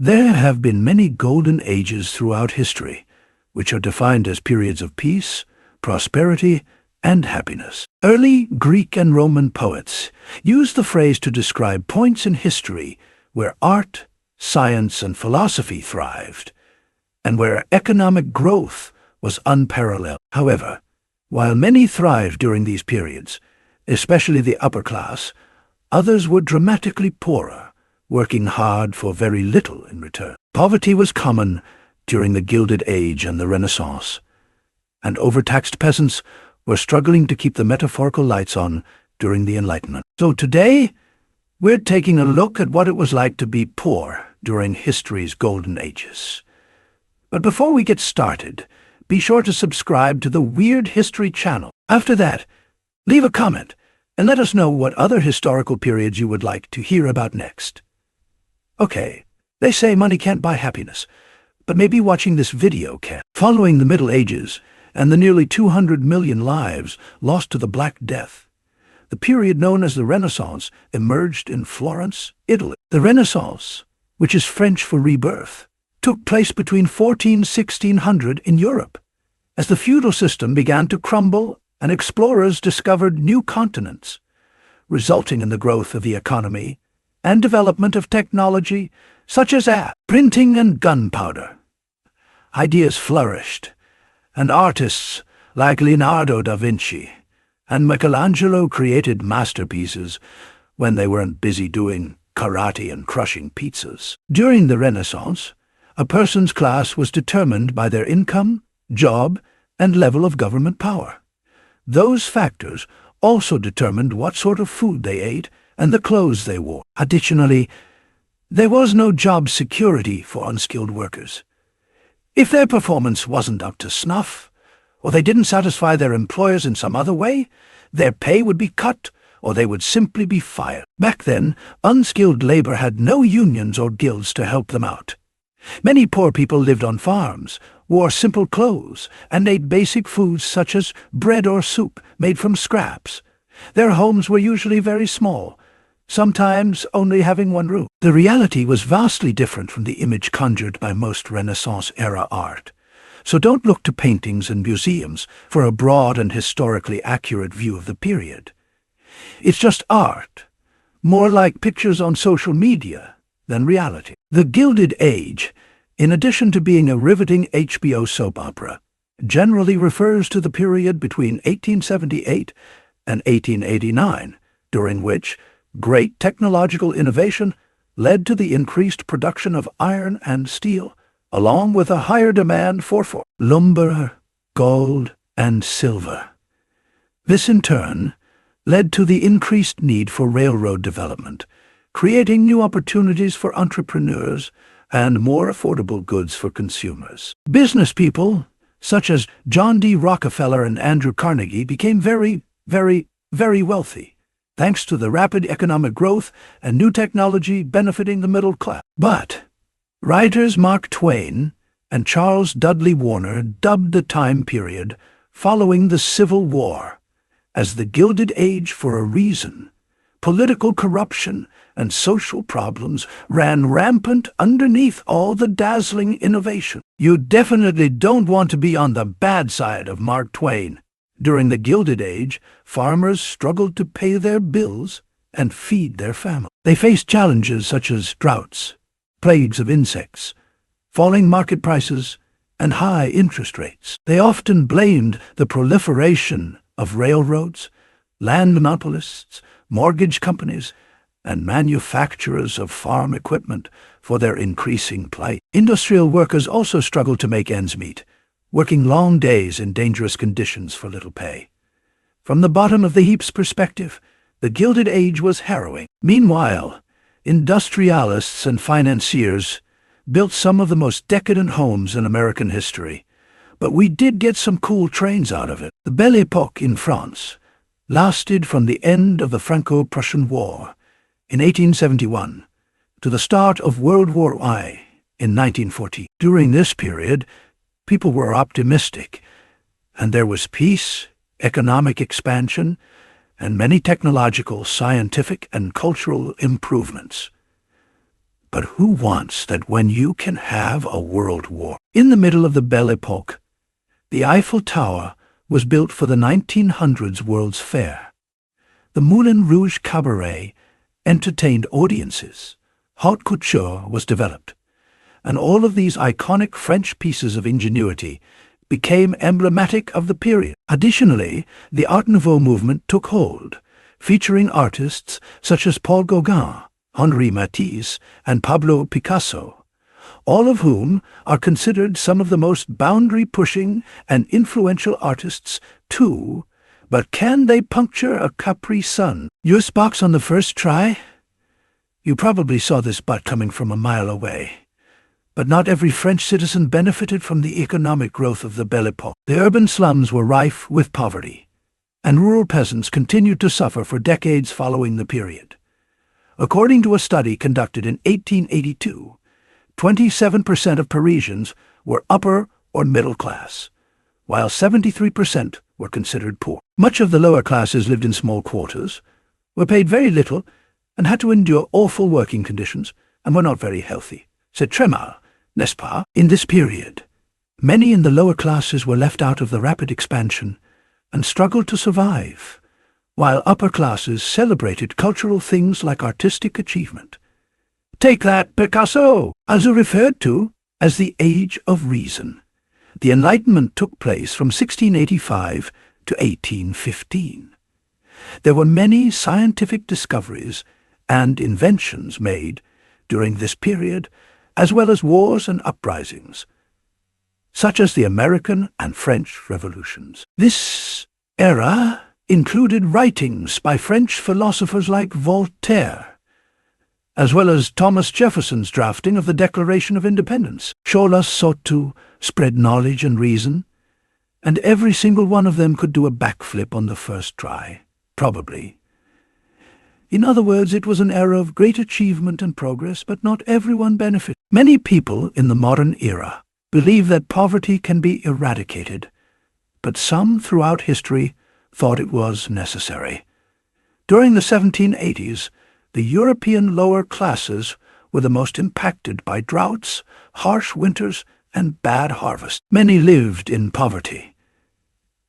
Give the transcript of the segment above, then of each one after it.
There have been many golden ages throughout history, which are defined as periods of peace, prosperity, and happiness. Early Greek and Roman poets used the phrase to describe points in history where art, science, and philosophy thrived, and where economic growth was unparalleled. However, while many thrived during these periods, especially the upper class, others were dramatically poorer, working hard for very little in return. Poverty was common during the Gilded Age and the Renaissance, and overtaxed peasants were struggling to keep the metaphorical lights on during the Enlightenment. So today, we're taking a look at what it was like to be poor during history's golden ages. But before we get started, be sure to subscribe to the Weird History channel. After that, leave a comment and let us know what other historical periods you would like to hear about next. Okay, they say money can't buy happiness, but maybe watching this video can. Following the Middle Ages and the nearly 200 million lives lost to the Black Death, the period known as the Renaissance emerged in Florence, Italy. The Renaissance, which is French for rebirth, took place between 1600 in Europe, as the feudal system began to crumble and explorers discovered new continents, resulting in the growth of the economy and development of technology such as printing and gunpowder. Ideas flourished, and artists like Leonardo da Vinci and Michelangelo created masterpieces when they weren't busy doing karate and crushing pizzas. During the Renaissance, a person's class was determined by their income, job, and level of government power. Those factors also determined what sort of food they ate and the clothes they wore. Additionally, there was no job security for unskilled workers. If their performance wasn't up to snuff, or they didn't satisfy their employers in some other way, their pay would be cut, or they would simply be fired. Back then, unskilled labor had no unions or guilds to help them out. Many poor people lived on farms, wore simple clothes, and ate basic foods such as bread or soup made from scraps. Their homes were usually very small, sometimes only having one room. The reality was vastly different from the image conjured by most Renaissance-era art. So don't look to paintings and museums for a broad and historically accurate view of the period. It's just art, more like pictures on social media than reality. The Gilded Age, in addition to being a riveting HBO soap opera, generally refers to the period between 1878 and 1889, during which great technological innovation led to the increased production of iron and steel, along with a higher demand for lumber, gold, and silver. This, in turn, led to the increased need for railroad development, creating new opportunities for entrepreneurs and more affordable goods for consumers. Business people, such as John D. Rockefeller and Andrew Carnegie, became very, very wealthy, thanks to the rapid economic growth and new technology benefiting the middle class. But writers Mark Twain and Charles Dudley Warner dubbed the time period following the Civil War as the Gilded Age for a reason. Political corruption and social problems ran rampant underneath all the dazzling innovation. You definitely don't want to be on the bad side of Mark Twain. During the Gilded Age, farmers struggled to pay their bills and feed their family. They faced challenges such as droughts, plagues of insects, falling market prices, and high interest rates. They often blamed the proliferation of railroads, land monopolists, mortgage companies, and manufacturers of farm equipment for their increasing plight. Industrial workers also struggled to make ends meet, working long days in dangerous conditions for little pay. From the bottom of the heap's perspective, the Gilded Age was harrowing. Meanwhile, industrialists and financiers built some of the most decadent homes in American history, but we did get some cool trains out of it. The Belle Époque in France lasted from the end of the Franco-Prussian War in 1871 to the start of World War I in 1914. During this period, people were optimistic, and there was peace, economic expansion, and many technological, scientific, and cultural improvements. But who wants that when you can have a world war? In the middle of the Belle Epoque, the Eiffel Tower was built for the 1900s World's Fair. The Moulin Rouge Cabaret entertained audiences. Haute couture was developed. And all of these iconic French pieces of ingenuity became emblematic of the period. Additionally, the Art Nouveau movement took hold, featuring artists such as Paul Gauguin, Henri Matisse, and Pablo Picasso, all of whom are considered some of the most boundary-pushing and influential artists too. But can they puncture a Capri Sun? Use box on the first try? You probably saw this butt coming from a mile away. But not every French citizen benefited from the economic growth of the Belle Epoque. The urban slums were rife with poverty, and rural peasants continued to suffer for decades following the period. According to a study conducted in 1882, 27% of Parisians were upper or middle class, while 73% were considered poor. Much of the lower classes lived in small quarters, were paid very little, and had to endure awful working conditions, and were not very healthy. C'est très mal, n'est-ce pas? In this period, many in the lower classes were left out of the rapid expansion and struggled to survive, while upper classes celebrated cultural things like artistic achievement. Take that, Picasso! Also referred to as the Age of Reason. The Enlightenment took place from 1685 to 1815. There were many scientific discoveries and inventions made during this period, as well as wars and uprisings, such as the American and French Revolutions. This era included writings by French philosophers like Voltaire, as well as Thomas Jefferson's drafting of the Declaration of Independence. Cholas sought to spread knowledge and reason, and every single one of them could do a backflip on the first try, probably. In other words, it was an era of great achievement and progress, but not everyone benefited. Many people in the modern era believe that poverty can be eradicated, but some throughout history thought it was necessary. During the 1780s, the European lower classes were the most impacted by droughts, harsh winters, and bad harvests. Many lived in poverty.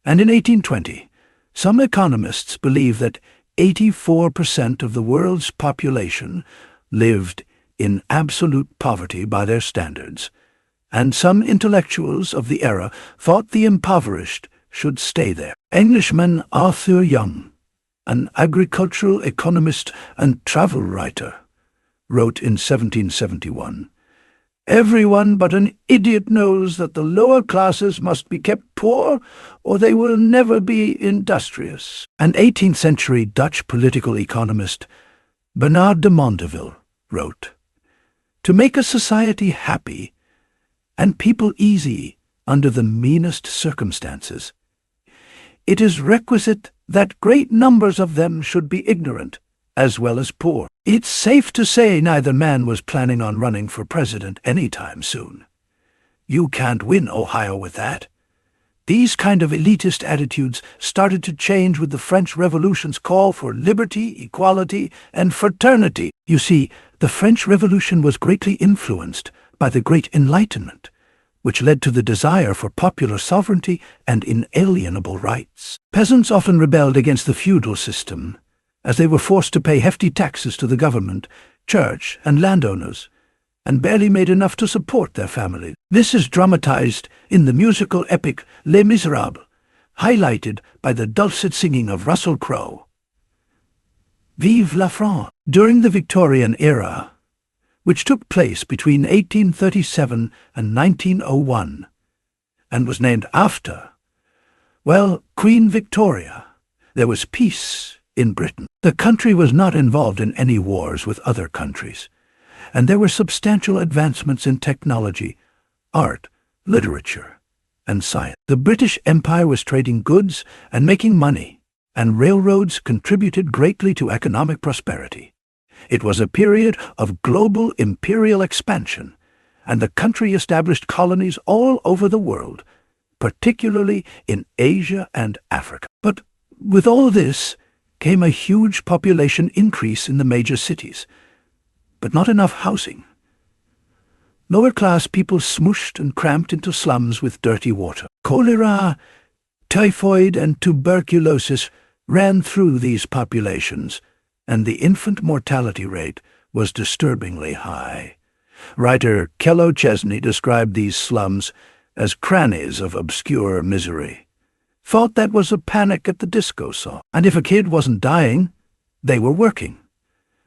And in 1820, some economists believe that 84% of the world's population lived in absolute poverty by their standards, and some intellectuals of the era thought the impoverished should stay there. Englishman Arthur Young, an agricultural economist and travel writer, wrote in 1771, "Everyone but an idiot knows that the lower classes must be kept poor, or they will never be industrious." An 18th-century Dutch political economist, Bernard de Mondeville, wrote, "To make a society happy and people easy under the meanest circumstances, it is requisite that great numbers of them should be ignorant as well as poor." It's safe to say neither man was planning on running for president anytime soon. You can't win Ohio with that. These kind of elitist attitudes started to change with the French Revolution's call for liberty, equality, and fraternity. You see, the French Revolution was greatly influenced by the Great Enlightenment, which led to the desire for popular sovereignty and inalienable rights. Peasants often rebelled against the feudal system, as they were forced to pay hefty taxes to the government, church, and landowners, and barely made enough to support their families. This is dramatized in the musical epic Les Miserables, highlighted by the dulcet singing of Russell Crowe. Vive la France! During the Victorian era, which took place between 1837 and 1901, and was named after, well, Queen Victoria, there was peace in Britain. The country was not involved in any wars with other countries, and there were substantial advancements in technology, art, literature, and science. The British Empire was trading goods and making money, and railroads contributed greatly to economic prosperity. It was a period of global imperial expansion, and the country established colonies all over the world, particularly in Asia and Africa. But with all this came a huge population increase in the major cities, but not enough housing. Lower-class people smooshed and cramped into slums with dirty water. Cholera, typhoid, and tuberculosis ran through these populations, and the infant mortality rate was disturbingly high. Writer Kello Chesney described these slums as crannies of obscure misery. Thought that was a Panic at the Disco song. And if a kid wasn't dying, they were working.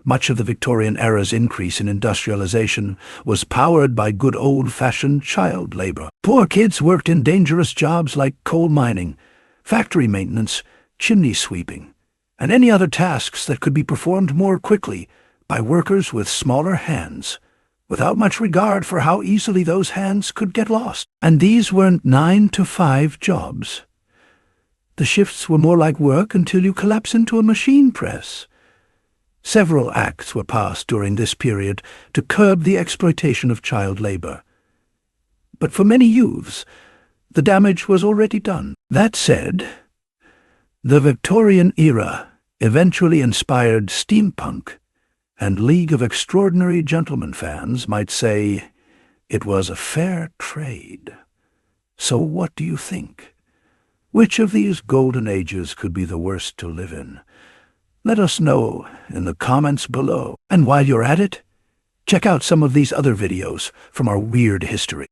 Much of the Victorian era's increase in industrialization was powered by good old-fashioned child labor. Poor kids worked in dangerous jobs like coal mining, factory maintenance, chimney sweeping, and any other tasks that could be performed more quickly by workers with smaller hands, without much regard for how easily those hands could get lost. And these weren't 9-to-5 jobs. The shifts were more like work until you collapse into a machine press. Several acts were passed during this period to curb the exploitation of child labor. But for many youths, the damage was already done. That said, the Victorian era eventually inspired steampunk, and League of Extraordinary Gentlemen fans might say it was a fair trade. So what do you think? Which of these golden ages could be the worst to live in? Let us know in the comments below. And while you're at it, check out some of these other videos from our weird history.